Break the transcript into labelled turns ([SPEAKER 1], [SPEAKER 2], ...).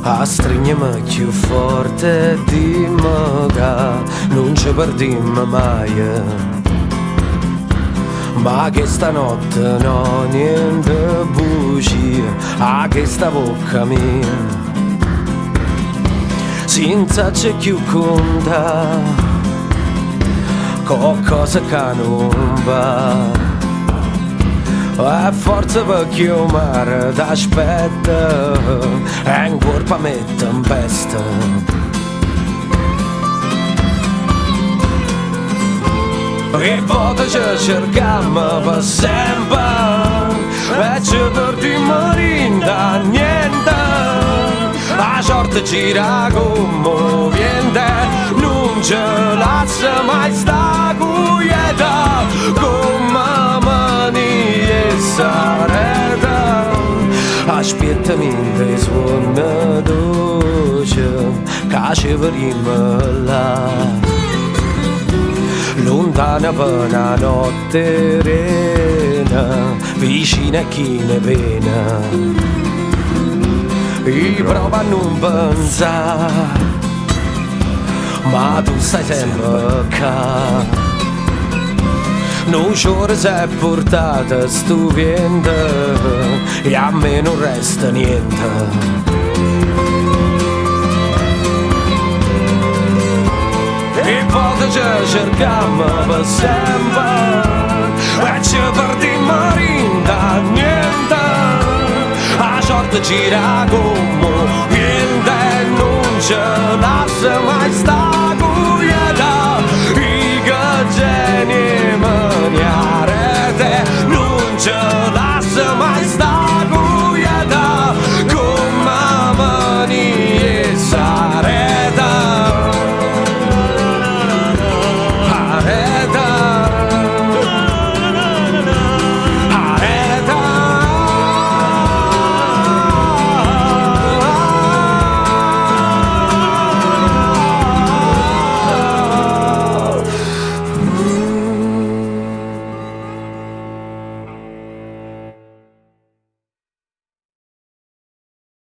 [SPEAKER 1] a stringermi più forte e dimmi che non ci perdiamo mai. Ma che stanotte no, niente bugie a questa bocca mia. Senza c'è più conta qualcosa che non va. A forza per chiamare t'aspetta e in corpo me tempesta. E poi ci cerchiamo per sempre e ci perdiamo da niente. La sorte gira come viene, non ce lascia mai sta quieta come mani e sareta. Aspettami dei suoni dolci che ci vedremo là. Lontana per una notte rena, vicina a chi ne pena. Io provo a non pensare, ma tu stai sempre qua. Non ci sei portata sto vento e a me non resta niente. E poi ci cerchiamo per sempre e ci perdiamo da niente. La sorte gira come niente, non ci lascia mai sta quieta. I che geni maniare te non ci